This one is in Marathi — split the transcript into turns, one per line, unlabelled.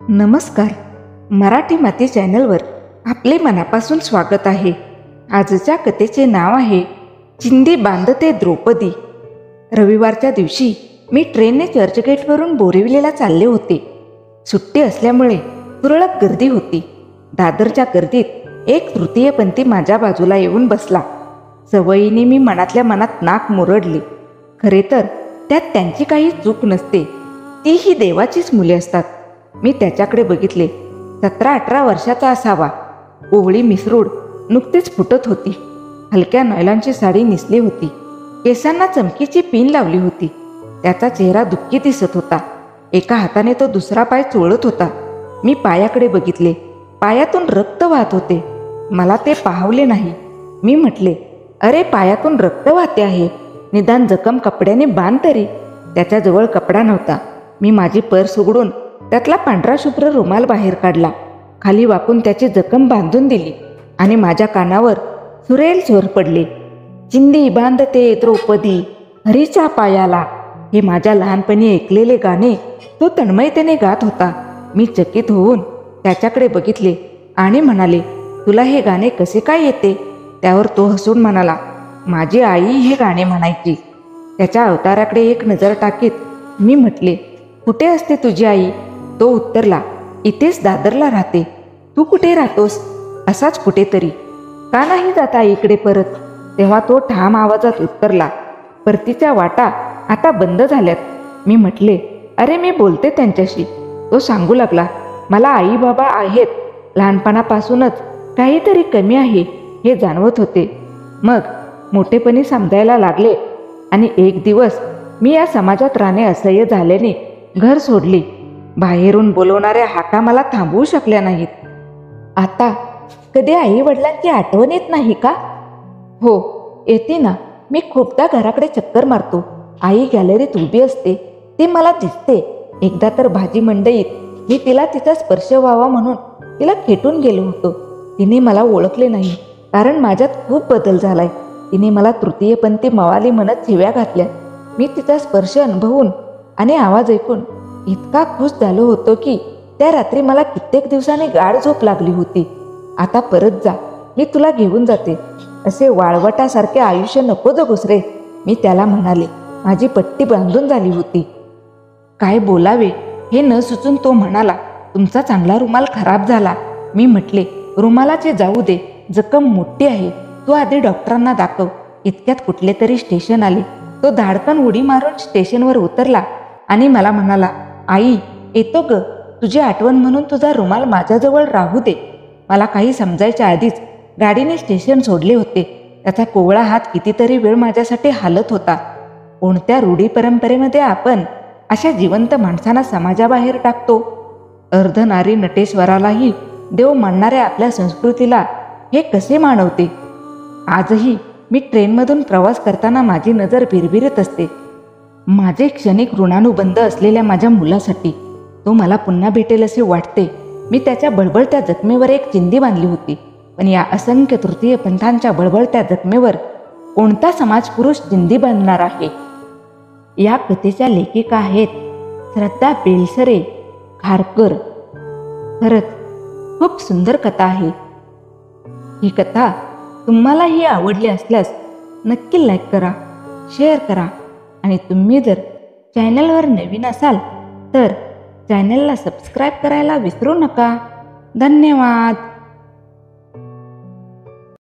नमस्कार. मराठी माती चॅनलवर आपले मनापासून स्वागत आहे. आजच्या कथेचे नाव आहे चिंदी बांधते द्रौपदी. रविवारच्या दिवशी मी ट्रेनने चर्चगेटवरून बोरिवलीला चालले होते. सुट्टी असल्यामुळे तुरळक गर्दी होती. दादरच्या गर्दीत एक तृतीयपंथी माझ्या बाजूला येऊन बसला. सवयीने मी मनातल्या मनात नाक मुरडले. खरे तर त्यात त्यांची काही चूक नसते, तीही देवाचीच मुले असतात. मी त्याच्याकडे बघितले. 17-18 वर्षाचा असावा. ओवळी मिसरूड नुकतीच फुटत होती. हलक्या नॉयलॉनची साडी नेसली होती. केसांना चमकीची पिन लावली होती. त्याचा चेहरा दुःखी दिसत होता. एका हाताने तो दुसरा पाय चोळत होता. मी पायाकडे बघितले. पायातून रक्त वाहत होते. मला ते पाहवले नाही. मी म्हटले, अरे पायातून रक्त वाहते आहे, निदान जखम कपड्याने बांध तरी. त्याच्याजवळ कपडा नव्हता. मी माझी पर्स उघडून त्यातला पांढरा शुभ्र रुमाल बाहेर काढला. खाली वाकून त्याची जखम बांधून दिली आणि माझ्या कानावर सुरेल स्वर पडले. चिंदी बांधते द्रौपदी हरीच्या पायाला. हे माझ्या लहानपणी ऐकलेले गाणे तो तन्मयतेने गात होता. मी चकित होऊन त्याच्याकडे बघितले आणि म्हणाले, तुला हे गाणे कसे काय येते? त्यावर तो हसून म्हणाला, माझी आई हे गाणे म्हणायची. त्याच्या अवताराकडे एक नजर टाकीत मी म्हटले, कुठे असते तुझी आई? तो उत्तरला, इथेच दादरला राहते. तू कुठे राहतोस? असाच कुठेतरी. का नाही जाता इकडे परत? तेव्हा तो ठाम आवाजात उत्तरला, परतीच्या वाटा आता बंद झाल्यात. मी म्हटले, अरे मी बोलते त्यांच्याशी. तो सांगू लागला, मला आई बाबा आहेत. लहानपणापासूनच काहीतरी कमी आहे हे जाणवत होते. मग मोठेपणी समजायला लागले आणि एक दिवस मी या समाजात राहणे असह्य झाल्याने घर सोडले. बाहेरून बोलवणाऱ्या हाका मला थांबवू शकल्या नाहीत. आता कधी आई वडिलांची आठवण येत नाही का? हो येते ना. मी खूपदा घराकडे चक्कर मारतो. आई गॅलरीत उभी असते, ते मला दिसते. एकदा तर भाजी मंडईत मी तिला तिचा स्पर्श व्हावा म्हणून तिला खेटून गेलो होतो. तिने मला ओळखले नाही, कारण माझ्यात खूप बदल झालाय. तिने मला तृतीयपंथी मवाली म्हणत शिव्या घातल्या. मी तिचा स्पर्श अनुभवून आणि आवाज ऐकून इतका खुश झालो होतो की त्या रात्री मला कित्येक दिवसांनी गाढ झोप लागली होती. आता परत जा, मी तुला घेऊन जाते. असे वाळवटासारखे आयुष्य नको जगूस रे, मी त्याला म्हणाले. माझी पट्टी बांधून झाली होती. काय बोलावे हे न सुचून तो म्हणाला, तुमचा चांगला रुमाल खराब झाला. मी म्हटले, रुमालाचे जाऊ दे, जखम मोठी आहे. तू आधी डॉक्टरांना दाखव. इतक्यात कुठले तरी स्टेशन आले. तो धाडकन उडी मारून स्टेशनवर उतरला आणि मला म्हणाला, आई येतो ग, तुझी आठवण म्हणून तुझा रुमाल माझ्याजवळ राहू दे. मला काही समजायच्या आधीच गाडीने स्टेशन सोडले होते. त्याचा कोवळा हात कितीतरी वेळ माझ्यासाठी हालत होता. कोणत्या रूढी परंपरेमध्ये आपण अशा जिवंत माणसांना समाजाबाहेर टाकतो? अर्धनारी नटेश्वरालाही देव मानणाऱ्या आपल्या संस्कृतीला हे कसे मानवते? आजही मी ट्रेनमधून प्रवास करताना माझी नजर भिरभिरत असते. माझे क्षणिक ऋणानुबंध असलेल्या माझ्या मुलासाठी. तो मला पुन्हा भेटेल असे वाटते. मी त्याच्या बळबळत्या जखमेवर एक चिंदी बांधली होती, पण या असंख्य तृतीय पंथांच्या बळबळत्या जखमेवर कोणता समाजपुरुष चिंदी बांधणार आहे? या कथेच्या लेखिका आहेत श्रद्धा बेलसरे खारकर. खरंच खूप सुंदर कथा आहे. ही कथा तुम्हालाही आवडली असल्यास नक्की लाईक करा, शेअर करा आणि तुम्ही जर चॅनलवर नवीन असाल तर चॅनलला सबस्क्राईब करायला विसरू नका. धन्यवाद.